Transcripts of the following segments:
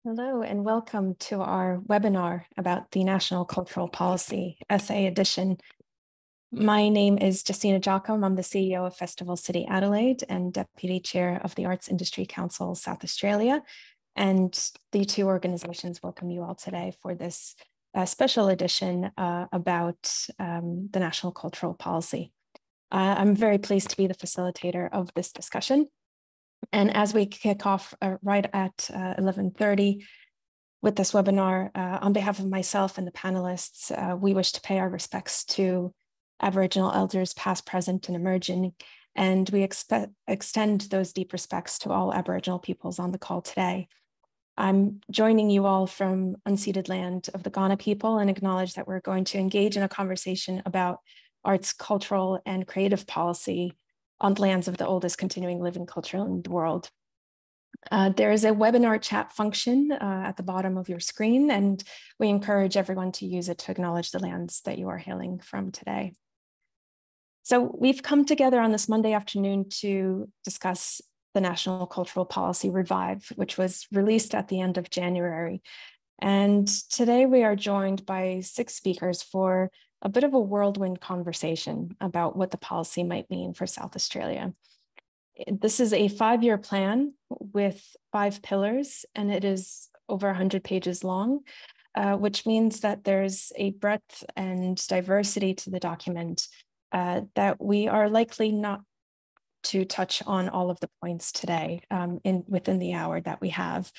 Hello and welcome to our webinar about the National Cultural Policy Essay Edition. My name is Justina Jocham. I'm the CEO of Festival City Adelaide and Deputy Chair of the Arts Industry Council South Australia. And the two organizations welcome you all today for this special edition about the National Cultural Policy. I'm very pleased to be the facilitator of this discussion. And as we kick off right at 11:30 with this webinar, on behalf of myself and the panelists, we wish to pay our respects to Aboriginal elders past, present, and emerging, and we extend those deep respects to all Aboriginal peoples on the call today. I'm joining you all from unceded land of the Kaurna people and acknowledge that we're going to engage in a conversation about arts, cultural, and creative policy on the lands of the oldest continuing living culture in the world. There is a webinar chat function at the bottom of your screen, and we encourage everyone to use it to acknowledge the lands that you are hailing from today. So we've come together on this Monday afternoon to discuss the National Cultural Policy Revive, which was released at the end of January. And today we are joined by 6 speakers for a bit of a whirlwind conversation about what the policy might mean for South Australia. This is a 5-year plan with 5 pillars, and it is over 100 pages long, which means that there's a breadth and diversity to the document that we are likely not to touch on all of the points today within the hour that we have.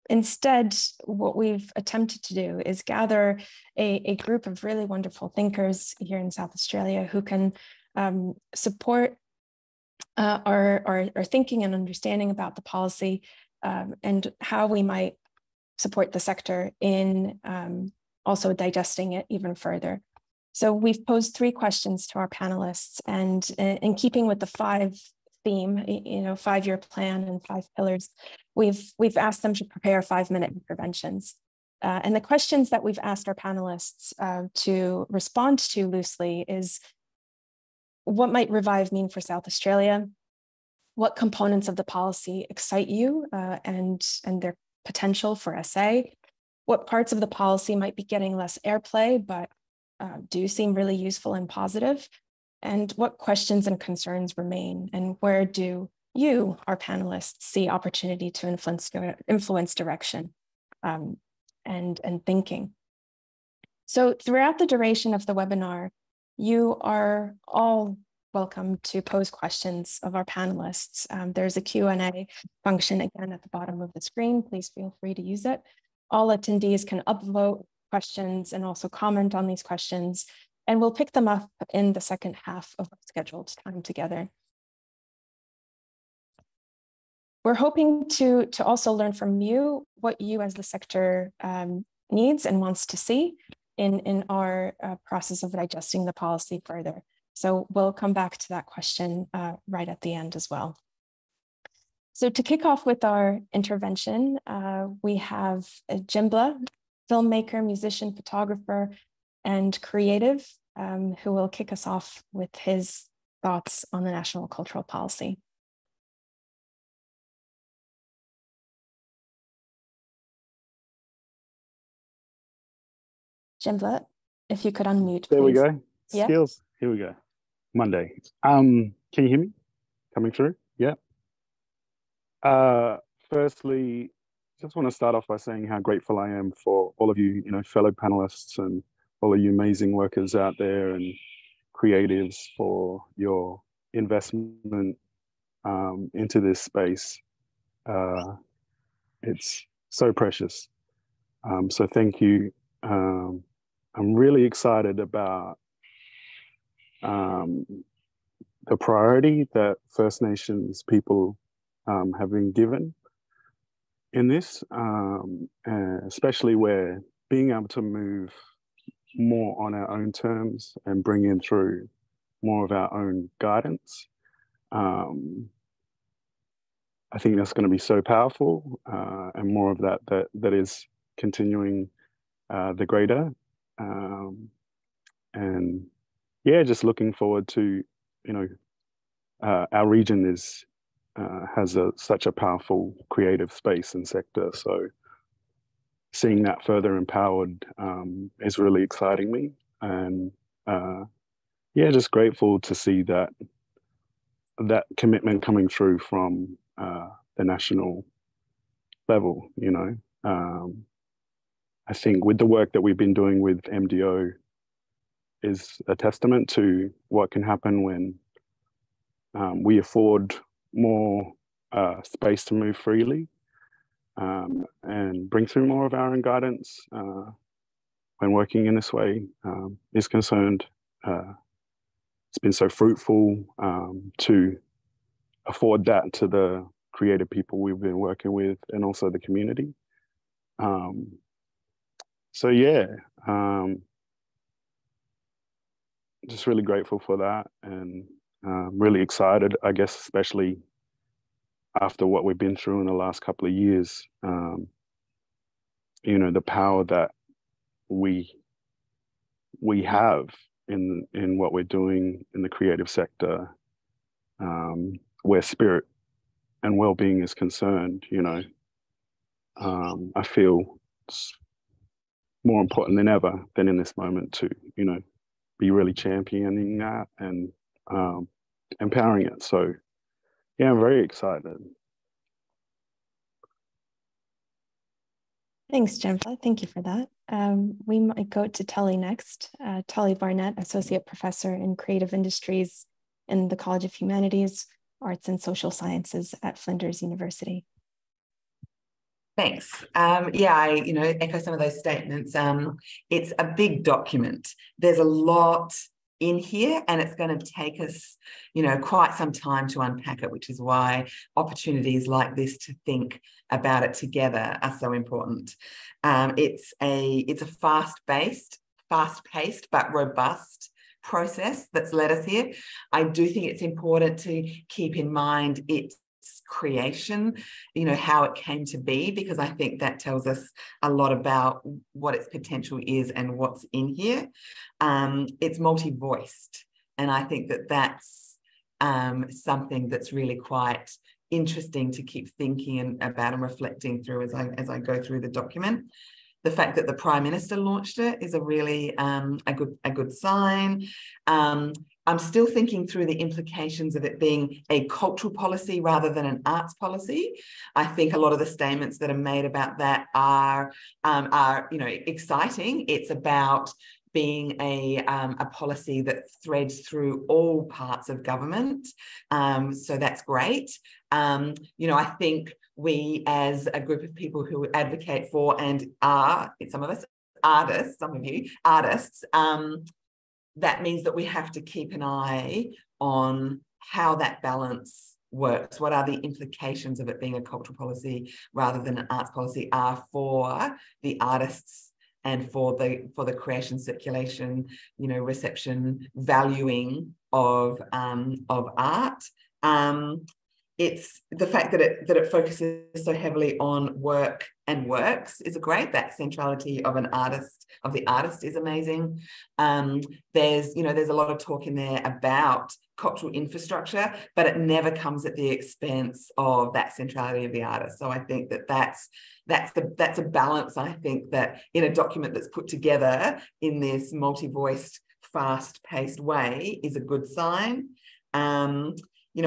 Instead, what we've attempted to do is gather a group of really wonderful thinkers here in South Australia who can support our thinking and understanding about the policy and how we might support the sector in also digesting it even further. So we've posed 3 questions to our panelists, and in keeping with the 5 theme, 5-year plan and 5 pillars, we've asked them to prepare 5-minute interventions. And the questions that we've asked our panelists to respond to loosely is, what might Revive mean for South Australia? What components of the policy excite you and their potential for SA? What parts of the policy might be getting less airplay, but do seem really useful and positive? And what questions and concerns remain? And where do you, our panelists, see opportunity to influence direction and thinking? So throughout the duration of the webinar, you are all welcome to pose questions of our panelists. There's a Q&A function again at the bottom of the screen. Please feel free to use it. All attendees can upvote questions and also comment on these questions, and we'll pick them up in the second half of our scheduled time together. We're hoping to also learn from you what you as the sector needs and wants to see in our process of digesting the policy further. So we'll come back to that question right at the end as well. So to kick off with our intervention, we have Jimbla, filmmaker, musician, photographer, and creative, who will kick us off with his thoughts on the National Cultural Policy. Jimbla, if you could unmute, there please. We go. Yeah. Skills. Here we go. Monday. Can you hear me? Coming through? Yeah. Firstly, just want to start off by saying how grateful I am for all of you, fellow panelists and all of you amazing workers out there and creatives for your investment into this space. It's so precious. So thank you. I'm really excited about the priority that First Nations people have been given in this, especially where being able to move more on our own terms and bring in through more of our own guidance. I think that's going to be so powerful, and more of that is continuing the greater. And yeah, just looking forward to, our region is has such a powerful creative space and sector. So seeing that further empowered is really exciting me. And yeah, just grateful to see that commitment coming through from the national level, you know. I think with the work that we've been doing with MDO is a testament to what can happen when we afford more space to move freely and bring through more of our own guidance when working in this way is concerned. It's been so fruitful to afford that to the creative people we've been working with and also the community. So yeah, just really grateful for that and really excited, I guess, especially after what we've been through in the last couple of years. You know, the power that we have in what we're doing in the creative sector, where spirit and well-being is concerned, you know. I feel it's more important than ever than in this moment to, you know, be really championing that and empowering it. So yeah, I'm very excited. Thanks, Jennifer. Thank you for that. We might go to Tully next. Tully Barnett, Associate Professor in Creative Industries in the College of Humanities, Arts and Social Sciences at Flinders University. Thanks. Yeah, I echo some of those statements. It's a big document. There's a lot in here, and it's going to take us, quite some time to unpack it, which is why opportunities like this to think about it together are so important. It's a fast-paced but robust process that's led us here. I do think it's important to keep in mind its creation, how it came to be, because I think that tells us a lot about what its potential is and what's in here. It's multi-voiced, and I think that that's something that's really quite interesting to keep thinking about and reflecting through as I go through the document. The fact that the Prime Minister launched it is a really a good sign. I'm still thinking through the implications of it being a cultural policy rather than an arts policy. I think a lot of the statements that are made about that are exciting. It's about being a policy that threads through all parts of government. So that's great. I think we, as a group of people who advocate for and are, some of us, artists, some of you, artists, that means that we have to keep an eye on how that balance works. What are the implications of it being a cultural policy rather than an arts policy are for the artists and for the creation, circulation, reception, valuing of art. It's the fact that it focuses so heavily on work and works is great. That centrality of the artist is amazing. There's a lot of talk in there about cultural infrastructure, but it never comes at the expense of that centrality of the artist. So I think that's a balance. I think that in a document that's put together in this multi-voiced, fast-paced way is a good sign.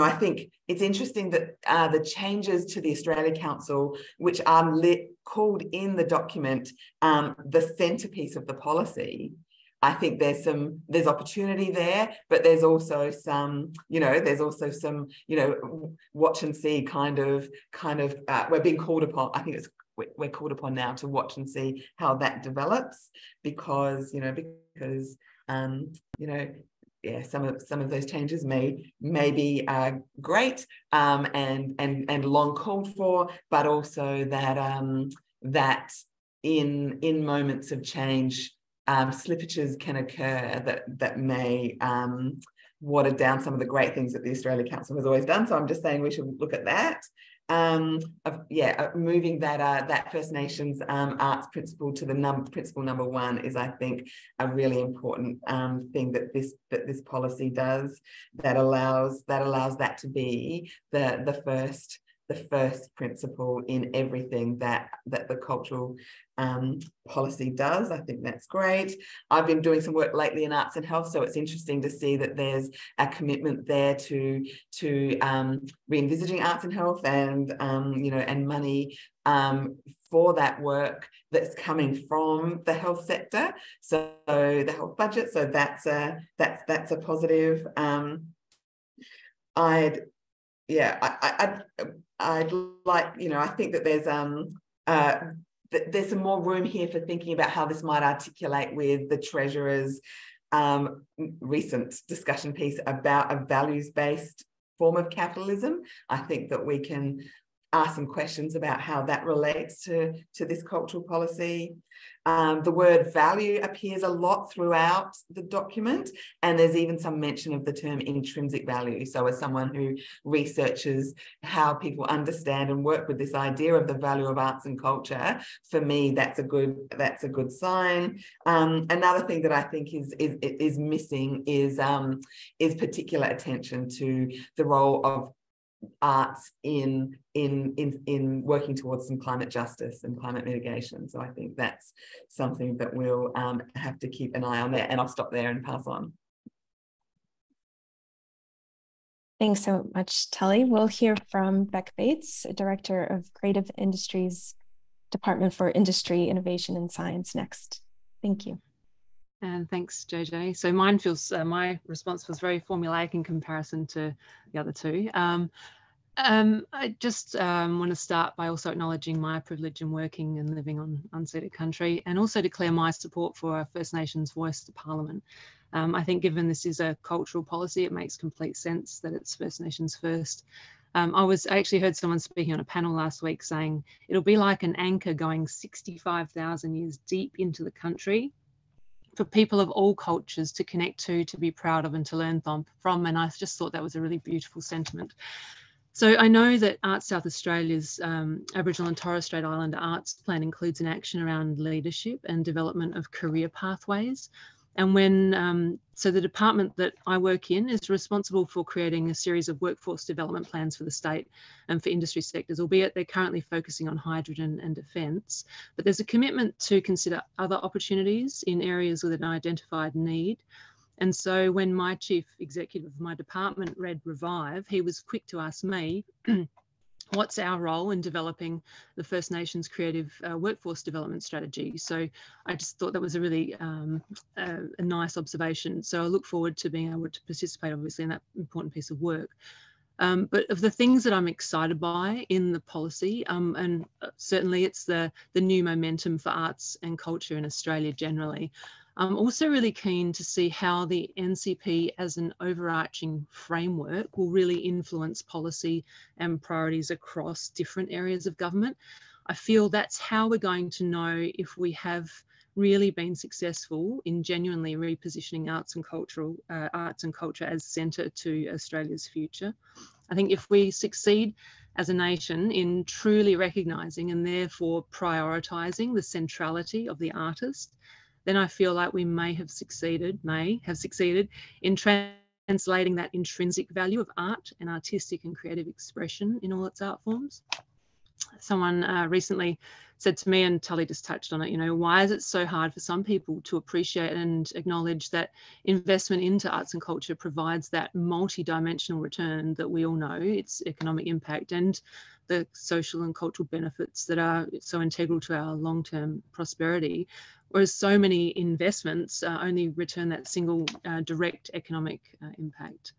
I think it's interesting that the changes to the Australia Council, which are called in the document the centrepiece of the policy, I think there's opportunity there, but there's also some watch and see kind of we're being called upon. I think we're called upon now to watch and see how that develops, because some of those changes may be great and long called for, but also that in moments of change, slippages can occur that may water down some of the great things that the Australia Council has always done. So I'm just saying we should look at that. moving that First Nations arts principle to the principle number one is, I think, a really important thing that this policy does, that allows that to be the first principle in everything that the cultural policy does. I think that's great. I've been doing some work lately in arts and health, so it's interesting to see that there's a commitment there to re-envisaging arts and health, and and money for that work that's coming from the health sector, so the health budget. So that's a positive. I'd like, I think that there's some more room here for thinking about how this might articulate with the Treasurer's recent discussion piece about a values-based form of capitalism. I think that we can ask some questions about how that relates to this cultural policy. The word value appears a lot throughout the document, and there's even some mention of the term intrinsic value. So as someone who researches how people understand and work with this idea of the value of arts and culture, for me, that's a good sign. Another thing that I think is missing is particular attention to the role of arts in working towards some climate justice and climate mitigation. So I think that's something that we'll have to keep an eye on there. And I'll stop there and pass on. Thanks so much, Tully. We'll hear from Becc Bates, Director of Creative Industries, Department for Industry, Innovation and Science, next. Thank you. And thanks, JJ. So my response was very formulaic in comparison to the other two. I just want to start by also acknowledging my privilege in working and living on unceded country, and also declare my support for First Nations voice to Parliament. I think given this is a cultural policy, it makes complete sense that it's First Nations first. I actually heard someone speaking on a panel last week saying it'll be like an anchor going 65,000 years deep into the country for people of all cultures to connect to be proud of, and to learn from. And I just thought that was a really beautiful sentiment. So I know that Arts South Australia's Aboriginal and Torres Strait Islander Arts Plan includes an action around leadership and development of career pathways. And so the department that I work in is responsible for creating a series of workforce development plans for the state and for industry sectors, albeit they're currently focusing on hydrogen and defence. But there's a commitment to consider other opportunities in areas with an identified need. And so when my chief executive of my department read Revive, he was quick to ask me, what's our role in developing the First Nations creative workforce development strategy? So I just thought that was a really a nice observation. So I look forward to being able to participate, obviously, in that important piece of work. But of the things that I'm excited by in the policy, and certainly it's the new momentum for arts and culture in Australia generally, I'm also really keen to see how the NCP as an overarching framework will really influence policy and priorities across different areas of government. I feel that's how we're going to know if we have really been successful in genuinely repositioning arts and culture as centre to Australia's future. I think if we succeed as a nation in truly recognising and therefore prioritising the centrality of the artist, then I feel like we may have succeeded in translating that intrinsic value of art and artistic and creative expression in all its art forms. Someone recently said to me, and Tully just touched on it, why is it so hard for some people to appreciate and acknowledge that investment into arts and culture provides that multi-dimensional return that we all know, its economic impact and the social and cultural benefits that are so integral to our long-term prosperity, whereas so many investments only return that single direct economic impact.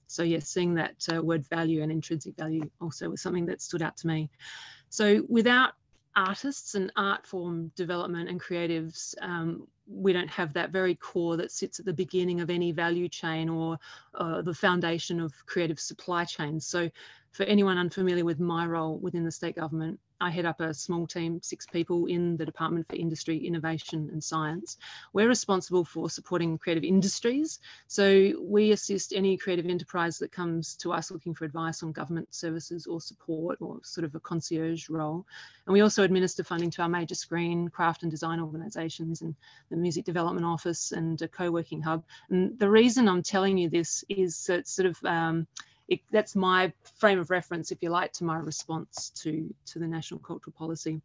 So yes, seeing that word value and intrinsic value also was something that stood out to me. So without artists and art form development and creatives, we don't have that very core that sits at the beginning of any value chain or the foundation of creative supply chains. So For anyone unfamiliar with my role within the state government, I head up a small team, 6 people in the Department for Industry, Innovation and Science. We're responsible for supporting creative industries. So we assist any creative enterprise that comes to us looking for advice on government services or support, or sort of a concierge role. And we also administer funding to our major screen, craft and design organisations, and the Music Development Office and a co-working hub. And the reason I'm telling you this is that sort of that's my frame of reference, if you like, to my response to the national cultural policy.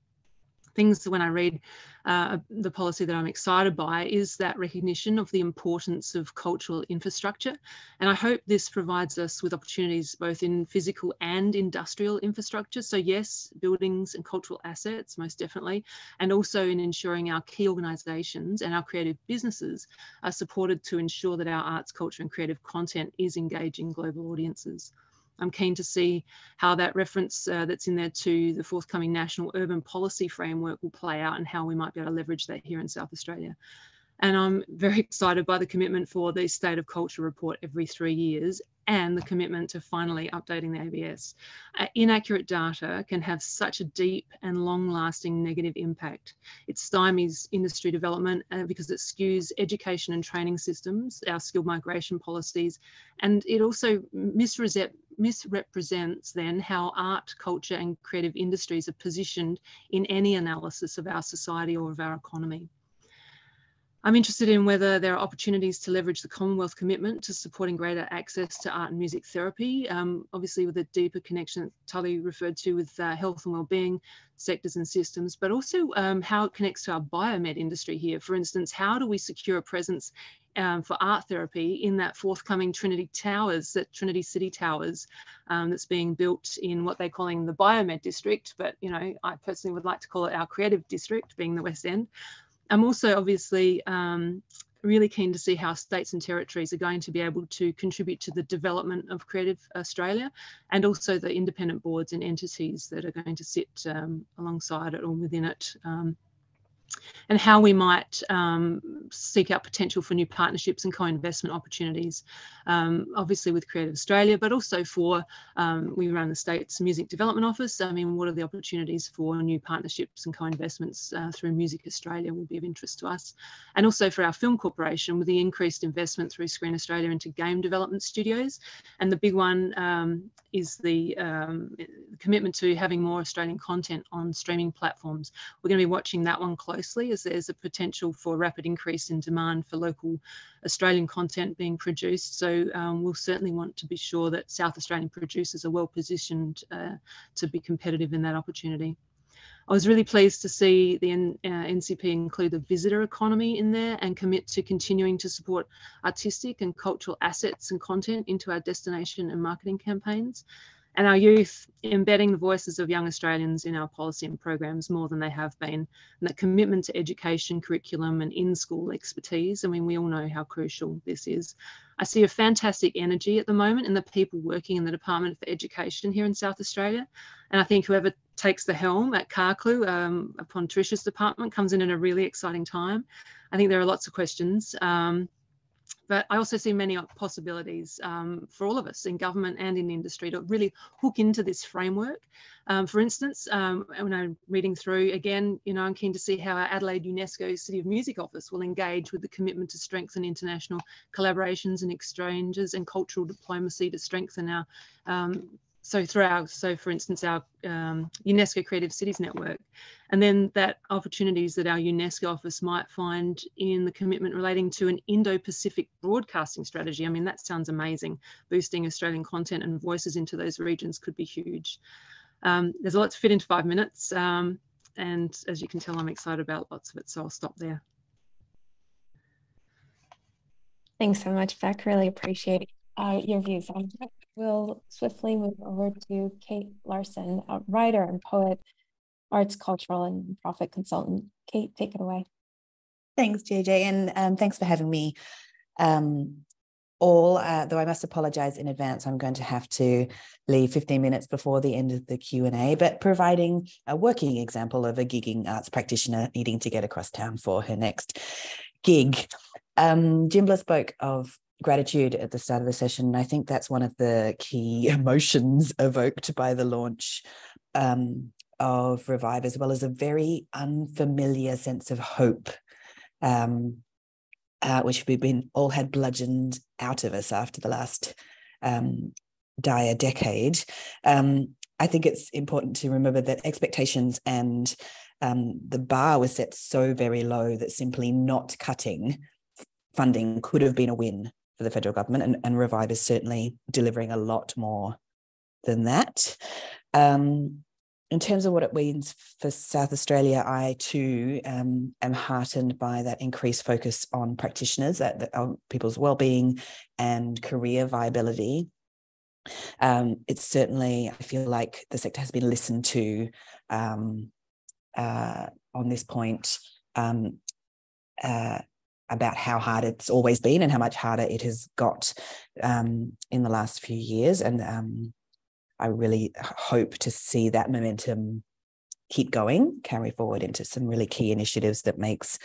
Things that when I read the policy that I'm excited by is that recognition of the importance of cultural infrastructure. And I hope this provides us with opportunities both in physical and industrial infrastructure. So yes, buildings and cultural assets, most definitely, and also in ensuring our key organisations and our creative businesses are supported to ensure that our arts, culture and creative content is engaging global audiences. I'm keen to see how that reference that's in there to the forthcoming National Urban Policy Framework will play out, and how we might be able to leverage that here in South Australia. And I'm very excited by the commitment for the State of Culture report every 3 years, and the commitment to finally updating the ABS. Inaccurate data can have such a deep and long-lasting negative impact. It stymies industry development because it skews education and training systems, our skilled migration policies, and it also misrepresents then how art, culture and creative industries are positioned in any analysis of our society or of our economy. I'm interested in whether there are opportunities to leverage the Commonwealth commitment to supporting greater access to art and music therapy, obviously with a deeper connection that Tully referred to with health and wellbeing sectors and systems, but also how it connects to our biomed industry here. For instance, how do we secure a presence for art therapy in that forthcoming Trinity City Towers that's being built in what they're calling the biomed district, but you know, I personally would like to call it our creative district, being the West End. I'm also obviously really keen to see how states and territories are going to be able to contribute to the development of Creative Australia, and also the independent boards and entities that are going to sit alongside it or within it, and how we might seek out potential for new partnerships and co-investment opportunities, obviously with Creative Australia, but also for, we run the State's Music Development Office. I mean, what are the opportunities for new partnerships and co-investments through Music Australia will be of interest to us. And also for our Film Corporation, with the increased investment through Screen Australia into game development studios. And the big one is the commitment to having more Australian content on streaming platforms. We're going to be watching that one closely, as there's a potential for rapid increase in demand for local Australian content being produced. So we'll certainly want to be sure that South Australian producers are well positioned to be competitive in that opportunity. I was really pleased to see the NCP include the visitor economy in there and commit to continuing to support artistic and cultural assets and content into our destination and marketing campaigns. And our youth, embedding the voices of young Australians in our policy and programs more than they have been, and that commitment to education, curriculum and in-school expertise. I mean, we all know how crucial this is. I see a fantastic energy at the moment in the people working in the Department for Education here in South Australia. And I think whoever takes the helm at Carclu upon Tricia's department comes in at a really exciting time. I think there are lots of questions. But I also see many possibilities for all of us in government and in industry to really hook into this framework. For instance, when I'm reading through, again, you know, I'm keen to see how our Adelaide UNESCO City of Music office will engage with the commitment to strengthen international collaborations and exchanges and cultural diplomacy to strengthen our so for instance, our UNESCO Creative Cities Network, and then that opportunities that our UNESCO office might find in the commitment relating to an Indo-Pacific broadcasting strategy. I mean, that sounds amazing. Boosting Australian content and voices into those regions could be huge. There's a lot to fit into 5 minutes. And as you can tell, I'm excited about lots of it, so I'll stop there. Thanks so much, Becc. Really appreciate your views on that. We'll swiftly move over to Kate Larson, a writer and poet, arts, cultural and profit consultant. Kate, take it away. Thanks, JJ, and thanks for having me. Though I must apologise in advance, I'm going to have to leave 15 minutes before the end of the Q&A, but providing a working example of a gigging arts practitioner needing to get across town for her next gig. Jimbla spoke of gratitude at the start of the session. I think that's one of the key emotions evoked by the launch of Revive, as well as a very unfamiliar sense of hope, which we've all had bludgeoned out of us after the last dire decade. I think it's important to remember that expectations and the bar was set so very low that simply not cutting funding could have been a win for the federal government, and Revive is certainly delivering a lot more than that. In terms of what it means for South Australia, I too am heartened by that increased focus on practitioners, on people's wellbeing and career viability. It's certainly, I feel like the sector has been listened to on this point about how hard it's always been and how much harder it has got in the last few years. And I really hope to see that momentum keep going, carry forward into some really key initiatives that makes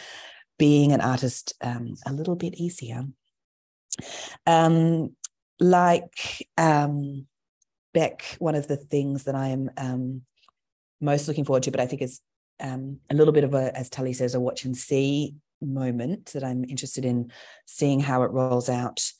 being an artist a little bit easier. Like Becc, one of the things that I am most looking forward to, but I think is a little bit of a, as Tully says, a watch and see moment that I'm interested in seeing how it rolls out,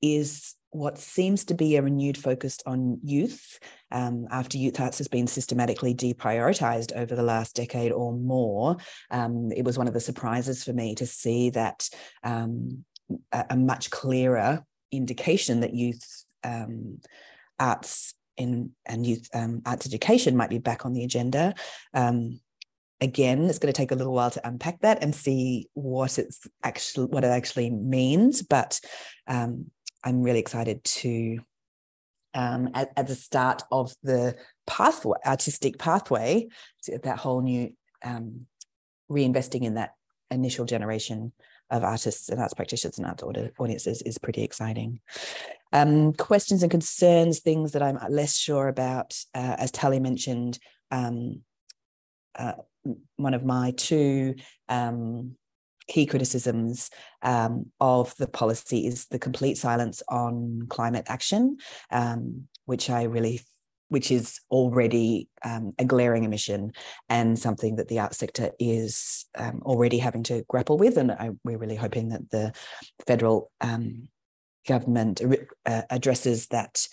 is what seems to be a renewed focus on youth, after youth arts has been systematically deprioritized over the last decade or more. It was one of the surprises for me to see that a much clearer indication that youth arts and youth arts education might be back on the agenda. Again, it's going to take a little while to unpack that and see what it actually means, but I'm really excited to, at the start of the pathway, artistic pathway, that whole new reinvesting in that initial generation of artists and arts practitioners and arts audiences is pretty exciting. Questions and concerns, things that I'm less sure about, as Tully mentioned, one of my two key criticisms of the policy is the complete silence on climate action, which is already a glaring omission and something that the arts sector is already having to grapple with. And we're really hoping that the federal government addresses that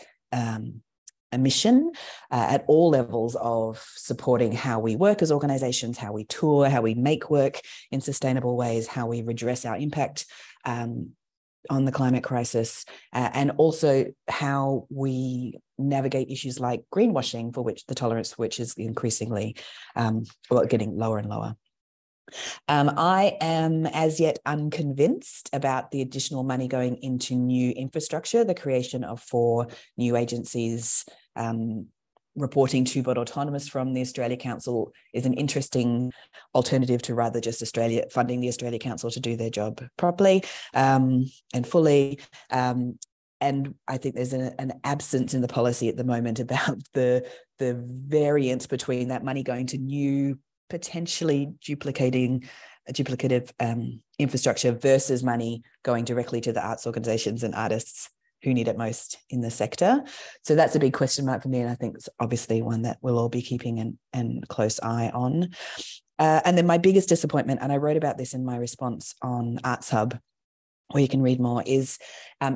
omission at all levels of supporting how we work as organisations, how we tour, how we make work in sustainable ways, how we redress our impact on the climate crisis, and also how we navigate issues like greenwashing, for which the tolerance for which is increasingly getting lower and lower. I am as yet unconvinced about the additional money going into new infrastructure, the creation of 4 new agencies reporting to but autonomous from the Australia Council is an interesting alternative to rather just funding the Australia Council to do their job properly and fully. And I think there's an absence in the policy at the moment about the variance between that money going to new, potentially duplicative infrastructure versus money going directly to the arts organisations and artists who need it most in the sector. So that's a big question mark for me, and I think it's obviously one that we'll all be keeping an close eye on. And then my biggest disappointment, and I wrote about this in my response on Arts Hub, where you can read more, is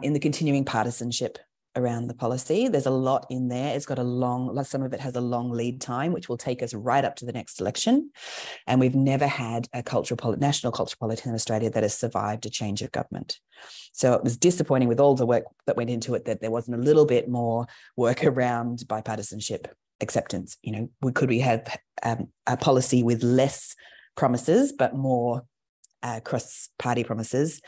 in the continuing partisanship around the policy. There's a lot in there. It's got some of it has a long lead time, which will take us right up to the next election. And we've never had a national cultural policy in Australia that has survived a change of government. So it was disappointing with all the work that went into it that there wasn't a little bit more work around bipartisanship acceptance. Could we have a policy with less promises, but more cross-party promises,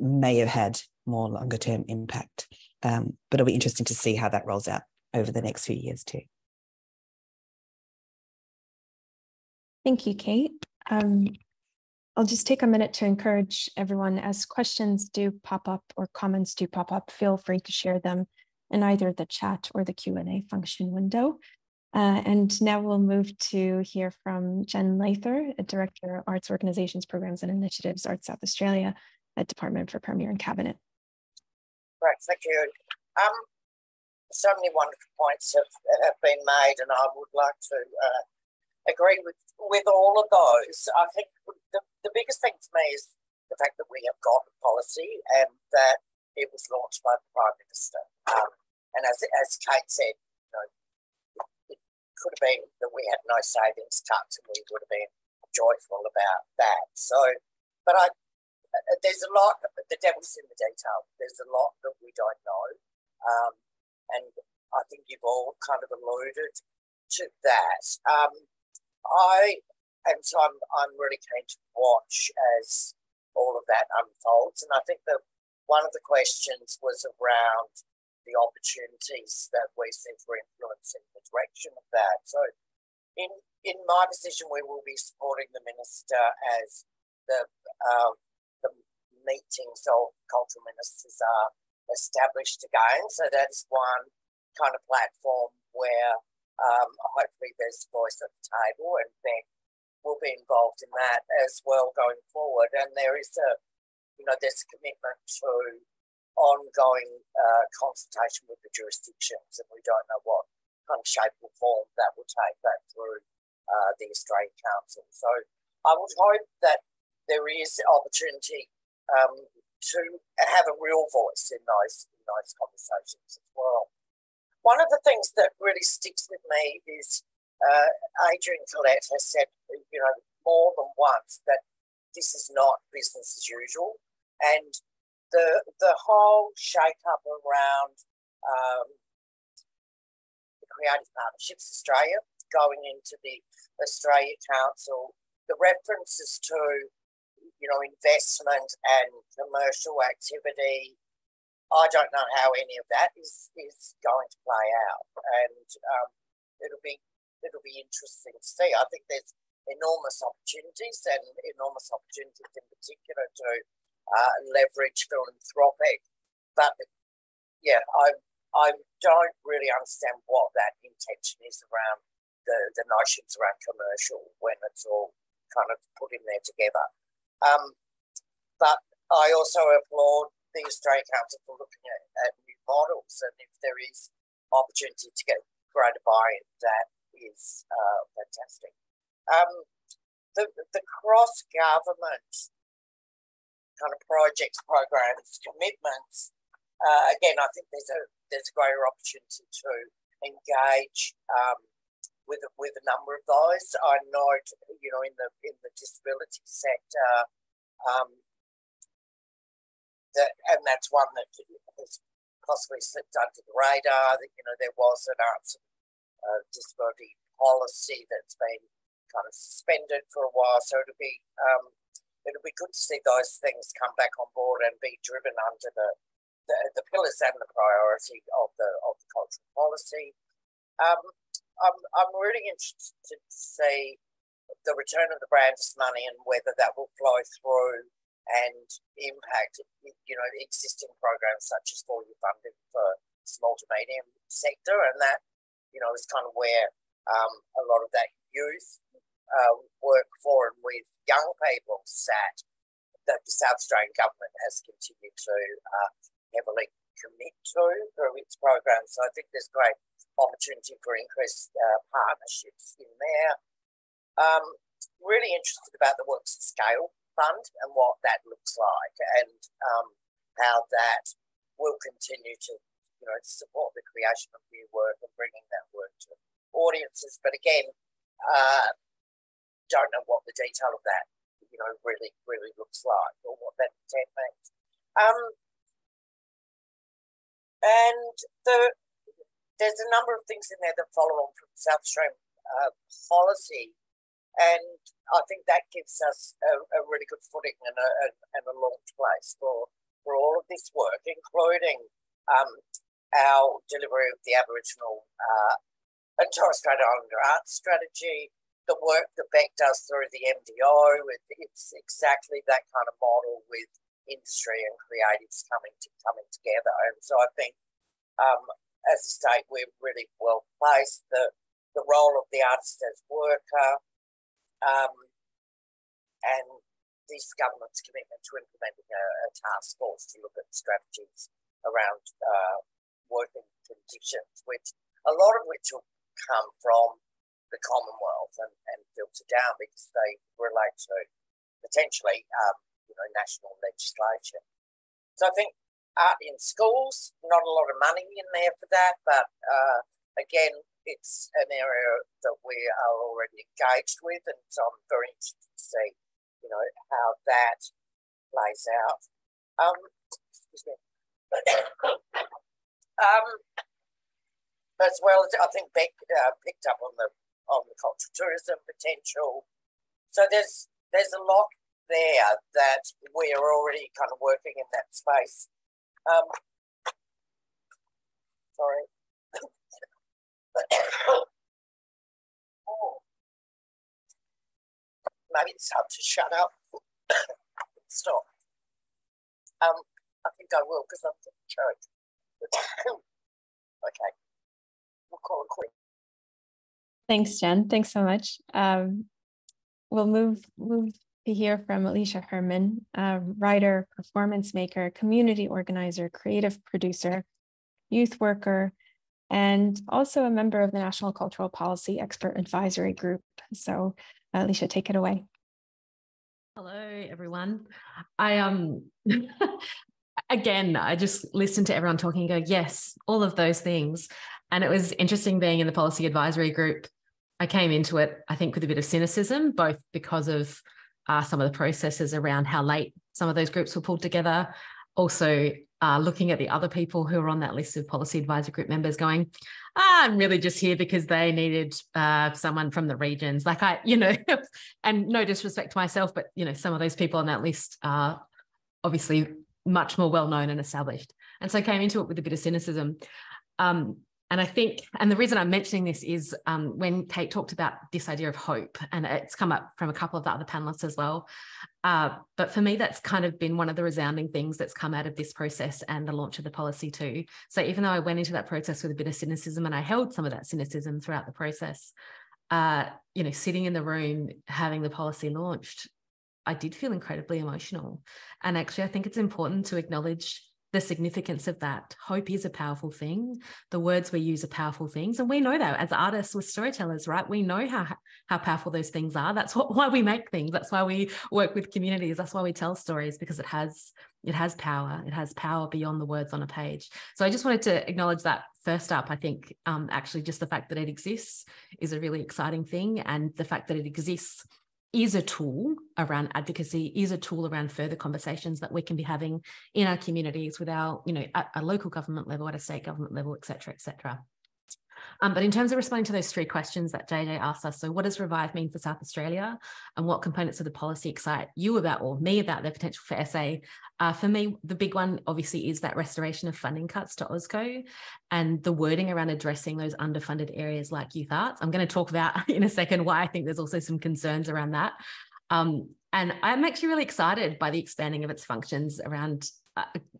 may have had more longer-term impact. But it'll be interesting to see how that rolls out over the next few years too. Thank you, Kate. I'll just take a minute to encourage everyone, as questions do pop up or comments do pop up, feel free to share them in either the chat or the Q&A function window. And now we'll move to hear from Jen Lather, a Director of Arts Organisations, Programs and Initiatives, Arts South Australia at Department for Premier and Cabinet. Great, thank you. So many wonderful points have been made, and I would like to agree with all of those. I think the biggest thing to me is the fact that we have got a policy and that it was launched by the Prime Minister. And as Kate said, you know, it could have been that we had no savings cuts and we would have been joyful about that. So, but there's a lot, the devil's in the detail. There's a lot that we don't know. And I think you've all kind of alluded to that. So I'm really keen to watch as all of that unfolds. And I think that one of the questions was around the opportunities that we see for influence in the direction of that. So in my position, we will be supporting the Minister as the meetings of cultural ministers are established again. So that is one kind of platform where hopefully there's a voice at the table, and Becc will be involved in that as well going forward. And there's a commitment to ongoing consultation with the jurisdictions, and we don't know what kind of shape or form that will take that through the Australian Council. So I would hope that there is opportunity to have a real voice in those conversations as well. One of the things that really sticks with me is Adrian Collette has said, you know, more than once that this is not business as usual, and the whole shake-up around the Creative Partnerships Australia going into the Australia Council, the references to, you know, investment and commercial activity, I don't know how any of that is going to play out, and it'll be interesting to see. I think there's enormous opportunities, and enormous opportunities in particular to leverage philanthropic. But yeah, I don't really understand what that intention is around the notions around commercial when it's all kind of put in there together. But I also applaud the Australian Council for looking at new models, and if there is opportunity to get greater buy-in, that is fantastic. The cross-government kind of projects, programs, commitments, again, I think there's a greater opportunity to engage with a number of those. I note, you know, in the disability sector, and that's one that has possibly slipped under the radar. That, you know, there was an arts disability policy that's been kind of suspended for a while, so it'll be good to see those things come back on board and be driven under the pillars and the priority of the cultural policy. I'm really interested to see the return of the brands money and whether that will flow through and impact, you know, existing programs such as full funding for small to medium sector, and that, you know, is kind of where a lot of that youth work for and with young people sat, that the South Australian government has continued to heavily commit to through its programs. So I think there's great opportunity for increased partnerships in there. Really interested about the Works at Scale Fund and what that looks like, and how that will continue to, you know, support the creation of new work and bringing that work to audiences. But again, don't know what the detail of that, you know, really looks like, or what that intent means. And there's a number of things in there that follow on from South Australian policy, and I think that gives us a really good footing and a launch place for all of this work, including our delivery of the Aboriginal and Torres Strait Islander Arts Strategy, the work that Becc does through the MDO. It's exactly that kind of model with industry and creatives coming together. And so I think as a state, we're really well placed. The role of the artist as worker, and this government's commitment to implementing a task force to look at strategies around working conditions, which a lot of which will come from the Commonwealth and filter down because they relate to potentially, national legislation. So I think art in schools, not a lot of money in there for that, but again, it's an area that we are already engaged with, and so I'm very interested to see, how that plays out. Excuse me. As well as I think Becc picked up on the cultural tourism potential. So there's a lot there that we are already kind of working in that space. Sorry. Maybe it's time to shut up. Stop. I think I will because I'm choked. Okay. We'll call it quick. Thanks, Jen. Thanks so much. We'll move to hear from Alysha Herrmann, writer, performance maker, community organizer, creative producer, youth worker, and also a member of the National Cultural Policy Expert Advisory Group. So Alysha, take it away. Hello, everyone. Again, I just listened to everyone talking and go, yes, all of those things. And it was interesting being in the policy advisory group. I came into it, I think, with a bit of cynicism, both because of some of the processes around how late some of those groups were pulled together. Also, looking at the other people who are on that list of policy advisory group members going, I'm really just here because they needed someone from the regions. Like and no disrespect to myself, but, some of those people on that list are obviously much more well-known and established. And so I came into it with a bit of cynicism. And I think, and the reason I'm mentioning this is when Kate talked about this idea of hope, and it's come up from a couple of the other panelists as well. But for me, that's kind of been one of the resounding things that's come out of this process and the launch of the policy too. So even though I went into that process with a bit of cynicism, and I held some of that cynicism throughout the process, sitting in the room, having the policy launched, I did feel incredibly emotional. And actually, I think it's important to acknowledge the significance of that. Hope is a powerful thing. The words we use are powerful things. And we know that as artists, with storytellers, right? We know how powerful those things are. That's why we make things. That's why we work with communities. That's why we tell stories, because it has power. It has power beyond the words on a page. So I just wanted to acknowledge that first up. I think actually just the fact that it exists is a really exciting thing. And the fact that it exists is a tool around advocacy, is a tool around further conversations that we can be having in our communities with our, at a local government level, at a state government level, et cetera, et cetera. But in terms of responding to those three questions that JJ asked us, so what does Revive mean for South Australia, and what components of the policy excite you about, or me about, the potential for SA? For me, the big one obviously is that restoration of funding cuts to OSCO and the wording around addressing those underfunded areas like youth arts. I'm going to talk about in a second why I think there's also some concerns around that. And I'm actually really excited by the expanding of its functions around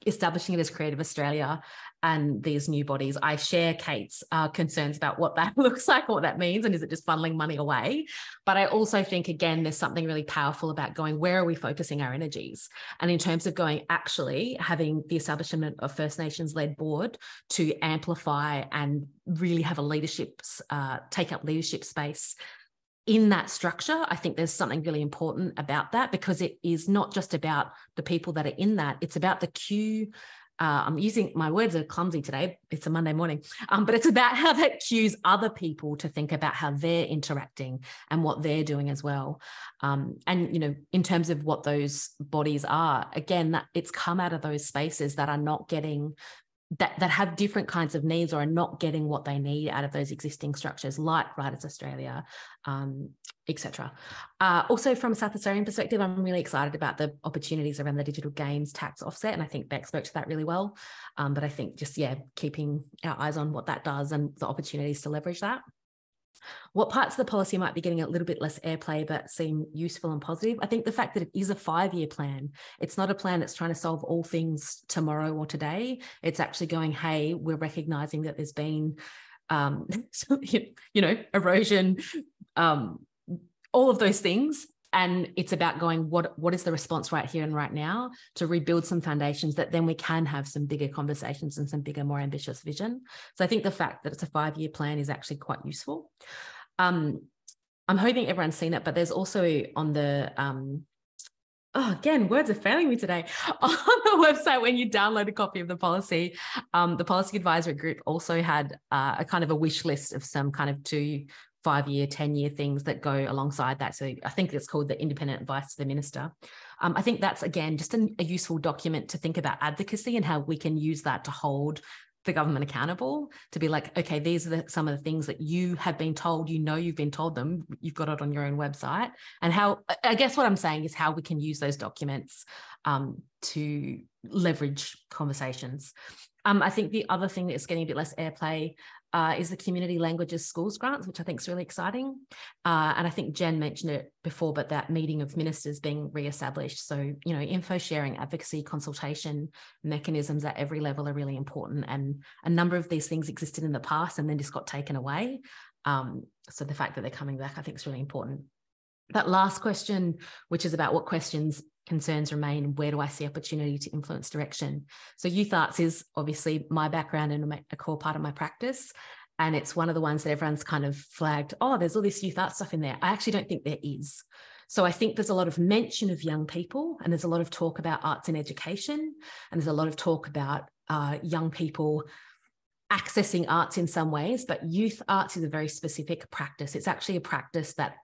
establishing it as Creative Australia and these new bodies. I share Kate's concerns about what that looks like, what that means, and is it just funneling money away? But I also think, again, there's something really powerful about going, where are we focusing our energies? And in terms of going, actually having the establishment of First Nations-led board to amplify and really have a leadership, take up leadership space in that structure, I think there's something really important about that, because it is not just about the people that are in that, it's about the queue. I'm using, my words are clumsy today, it's a Monday morning, but it's about how that cues other people to think about how they're interacting and what they're doing as well. And, in terms of what those bodies are, again, that it's come out of those spaces that are not getting, that have different kinds of needs or are not getting what they need out of those existing structures, like Writers Australia, etc. Also, from a South Australian perspective, I'm really excited about the opportunities around the digital games tax offset, and I think Becc spoke to that really well. But I think just, keeping our eyes on what that does and the opportunities to leverage that. What parts of the policy might be getting a little bit less airplay but seem useful and positive? I think the fact that it is a 5-year plan. It's not a plan that's trying to solve all things tomorrow or today. It's actually going, hey, we're recognising that there's been, erosion, all of those things. And it's about going, what is the response right here and right now to rebuild some foundations that then we can have some bigger conversations and some bigger, more ambitious vision. So I think the fact that it's a 5-year plan is actually quite useful. I'm hoping everyone's seen it, but there's also on the, again, words are failing me today. On the website, when you download a copy of the policy advisory group also had a kind of a wish list of some kind of 2, 5-year, 10-year things that go alongside that. So I think it's called the Independent Advice to the Minister. I think that's, again, just a useful document to think about advocacy and how we can use that to hold the government accountable, to be like, okay, these are some of the things that you have been told, you've been told them, you've got it on your own website. And how, I guess what I'm saying is how we can use those documents to leverage conversations. I think the other thing that's getting a bit less airplay is the Community Languages Schools grants, which I think is really exciting. And I think Jen mentioned it before, but that meeting of ministers being re-established. So, info sharing, advocacy, consultation mechanisms at every level are really important. And a number of these things existed in the past and then just got taken away. So the fact that they're coming back, I think is really important. That last question, which is about what concerns remain, where do I see opportunity to influence direction? So youth arts is obviously my background and a core part of my practice. And it's one of the ones that everyone's kind of flagged, there's all this youth arts stuff in there. I actually don't think there is. So I think there's a lot of mention of young people, and there's a lot of talk about arts and education, and there's a lot of talk about young people accessing arts in some ways, but youth arts is a very specific practice. It's actually a practice that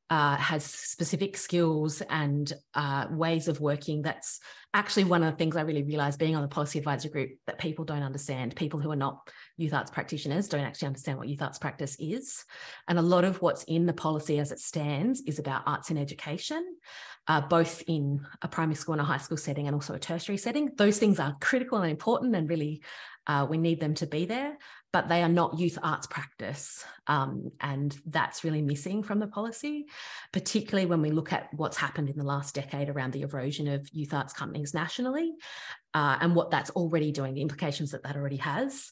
has specific skills and ways of working. That's actually one of the things I really realised being on the policy advisory group, that people don't understand. People who are not youth arts practitioners don't actually understand what youth arts practice is. And a lot of what's in the policy as it stands is about arts and education, both in a primary school and a high school setting and also a tertiary setting. Those things are critical and important, and really we need them to be there, but they are not youth arts practice. And that's really missing from the policy, particularly when we look at what's happened in the last decade around the erosion of youth arts companies nationally, and what that's already doing, the implications that already has,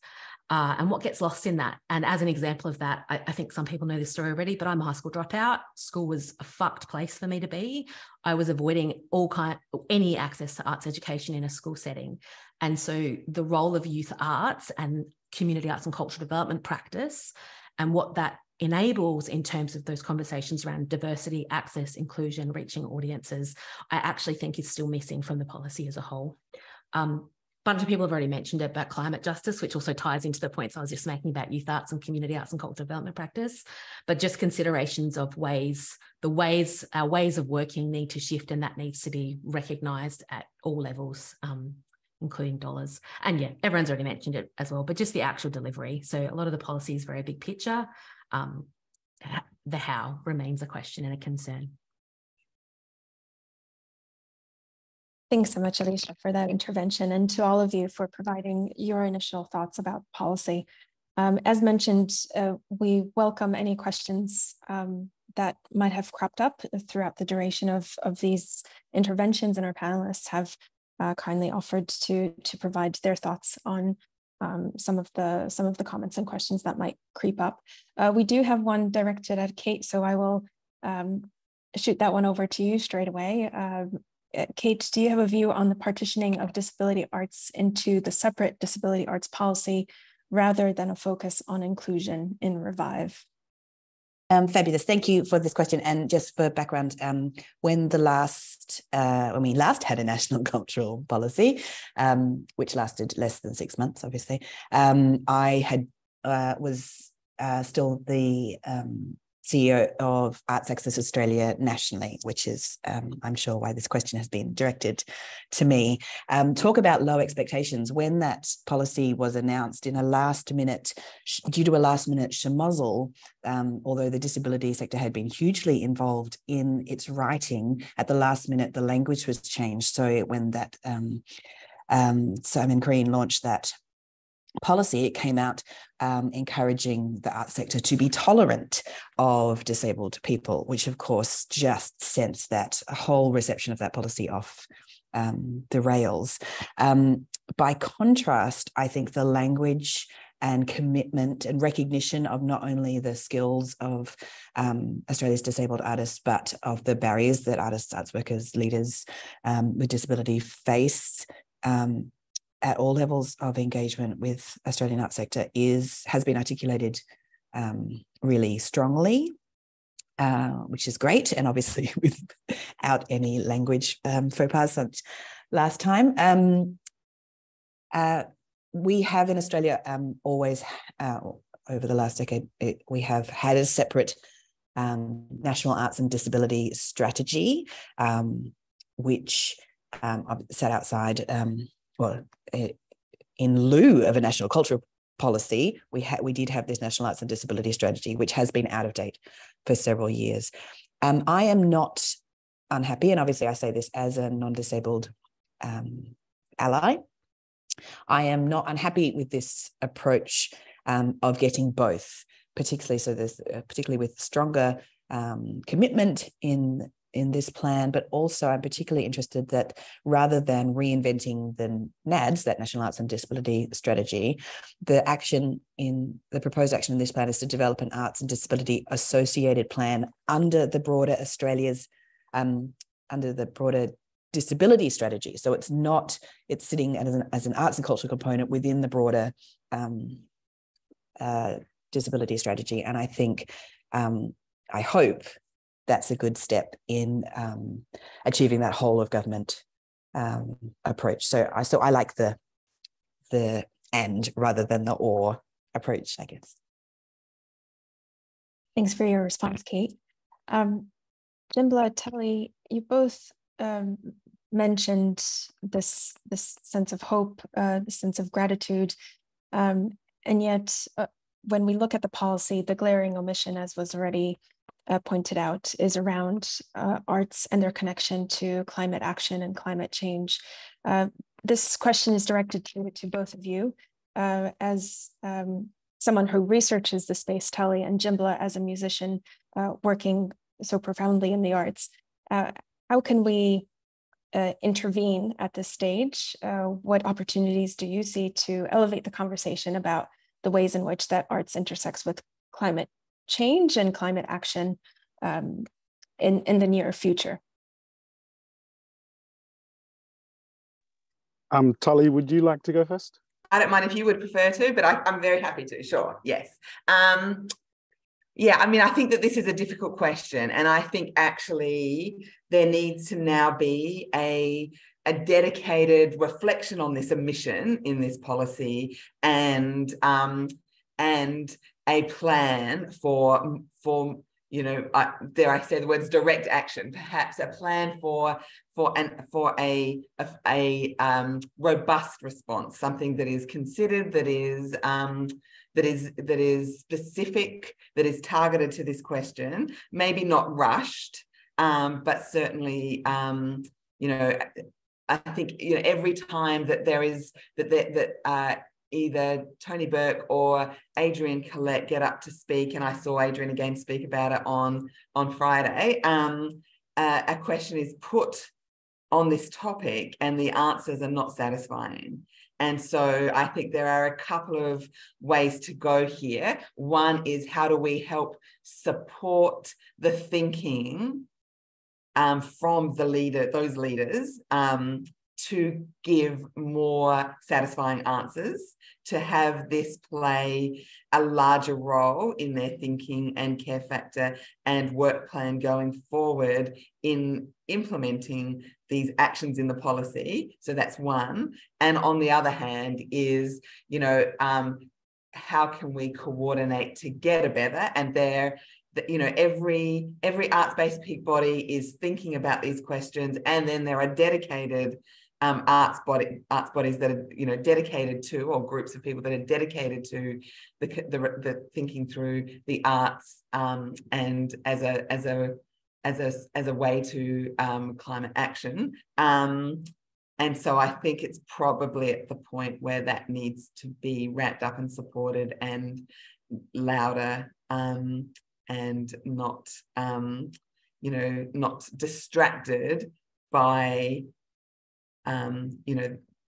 and what gets lost in that. And as an example of that, I think some people know this story already, but I'm a high school dropout. School was a fucked place for me to be. I was avoiding any access to arts education in a school setting. And so the role of youth arts and community arts and cultural development practice, and what that enables in terms of those conversations around diversity, access, inclusion, reaching audiences, I actually think is still missing from the policy as a whole. Bunch of people have already mentioned it about climate justice, which also ties into the points I was just making about youth arts and community arts and cultural development practice, but just considerations of our ways of working need to shift, and that needs to be recognised at all levels, including dollars. And yeah, everyone's already mentioned it as well, but just the actual delivery. So a lot of the policy is very big picture. The how remains a question and a concern. Thanks so much, Alysha, for that intervention, and to all of you for providing your initial thoughts about policy. As mentioned, we welcome any questions that might have cropped up throughout the duration of these interventions, and our panelists have kindly offered to provide their thoughts on some of the comments and questions that might creep up. We do have one directed at Kate, so I will shoot that one over to you straight away. Kate, do you have a view on the partitioning of disability arts into the separate disability arts policy rather than a focus on inclusion in Revive? Fabulous. Thank you for this question. And just for background, when we last had a national cultural policy, which lasted less than 6 months, obviously, I was still the CEO of Arts Access Australia nationally, which is, I'm sure, why this question has been directed to me. Talk about low expectations. When that policy was announced due to a last-minute schmozzle, although the disability sector had been hugely involved in its writing, at the last minute, the language was changed. So when that Simon Green launched that policy, it came out encouraging the arts sector to be tolerant of disabled people, which of course just sent that whole reception of that policy off the rails. By contrast, I think the language and commitment and recognition of not only the skills of Australia's disabled artists, but of the barriers that artists, arts workers, leaders with disability face at all levels of engagement with Australian arts sector has been articulated really strongly, which is great, and obviously without any language faux pas such last time. We have in Australia always, over the last decade, we have had a separate national arts and disability strategy, which sat outside, in lieu of a national cultural policy. We did have this national arts and disability strategy, which has been out of date for several years. I am not unhappy, and obviously I say this as a non-disabled ally. I am not unhappy with this approach of getting both, particularly with stronger commitment in this plan, but also I'm particularly interested that rather than reinventing the NADS, that National Arts and Disability Strategy, the proposed action in this plan is to develop an arts and disability associated plan under the broader disability strategy. So it's sitting as an arts and cultural component within the broader disability strategy. And I think, I hope that's a good step in achieving that whole of government approach. So I like the and rather than the or approach, I guess. Thanks for your response, Kate. Jimbla, Tully, you both mentioned this sense of hope, the sense of gratitude, and yet when we look at the policy, the glaring omission, as was already pointed out, is around arts and their connection to climate action and climate change. This question is directed to both of you. As someone who researches the space, Tully, and Jimbla as a musician working so profoundly in the arts, how can we intervene at this stage? What opportunities do you see to elevate the conversation about the ways in which that arts intersects with climate change and climate action in the near future? Tully, would you like to go first? I don't mind if you would prefer to, but I'm very happy to, sure, yes. Yeah, I mean, I think that this is a difficult question, and I think actually there needs to now be a dedicated reflection on this omission in this policy and a plan for dare I say the words direct action, perhaps a plan for a robust response, something that is considered, that is specific, that is targeted to this question, maybe not rushed, but certainly, I think, every time that there is that either Tony Burke or Adrienne Collette get up to speak, and I saw Adrienne again speak about it on Friday, a question is put on this topic and the answers are not satisfying. And so I think there are a couple of ways to go here. One is, how do we help support the thinking from those leaders to give more satisfying answers, to have this play a larger role in their thinking and care factor and work plan going forward in implementing these actions in the policy. So that's one. And on the other hand is, how can we coordinate together? And every arts-based peak body is thinking about these questions, and then there are dedicated arts bodies that are dedicated to, or groups of people that are dedicated to the thinking through the arts and as a way to climate action. And so I think it's probably at the point where that needs to be wrapped up and supported and louder, and not not distracted by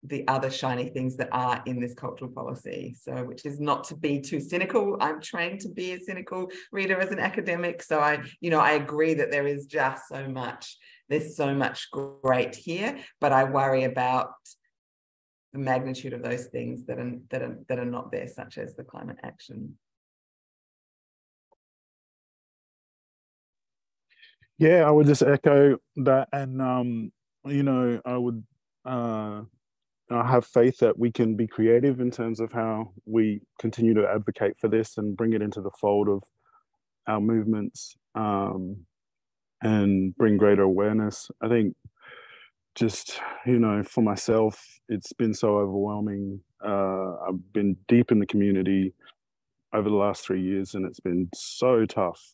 the other shiny things that are in this cultural policy. So, which is not to be too cynical. I'm trained to be a cynical reader as an academic. So I agree that there is just so much, there's so much great here, but I worry about the magnitude of those things that are not there, such as the climate action. Yeah, I would just echo that, and you know, I would I have faith that we can be creative in terms of how we continue to advocate for this and bring it into the fold of our movements, and bring greater awareness. I think just, you know, for myself, it's been so overwhelming. I've been deep in the community over the last 3 years, and it's been so tough.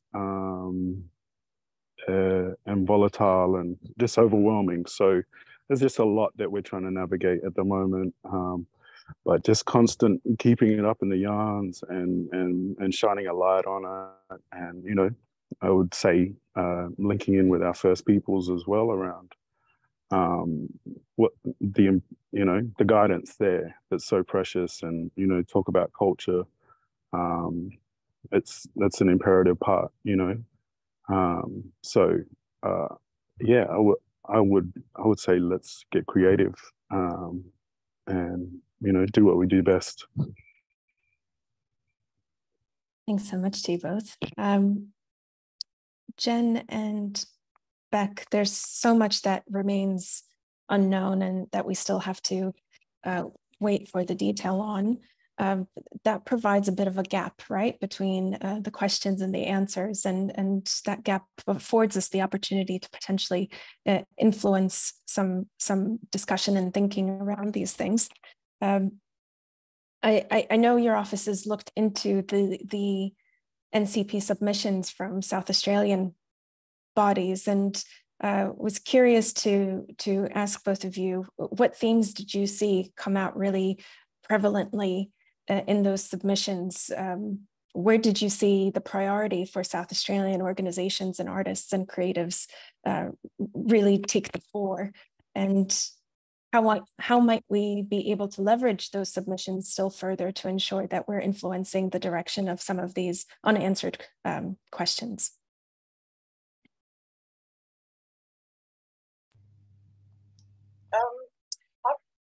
And volatile and just overwhelming. So there's just a lot that we're trying to navigate at the moment. But just constant keeping it up in the yarns and shining a light on it. And, you know, I would say linking in with our First Peoples as well around what the, you know, the guidance there that's so precious, and, you know, talk about culture. That's an imperative part, you know. Yeah, I would say let's get creative, and, you know, do what we do best. Thanks so much to you both. Jen and Becc, there's so much that remains unknown and that we still have to wait for the detail on. That provides a bit of a gap, right, between the questions and the answers, and that gap affords us the opportunity to potentially influence some discussion and thinking around these things. I know your office has looked into the NCP submissions from South Australian bodies, and was curious to ask both of you, what themes did you see come out really prevalently in those submissions? Where did you see the priority for South Australian organizations and artists and creatives really take the fore? And how might we be able to leverage those submissions still further to ensure that we're influencing the direction of some of these unanswered questions?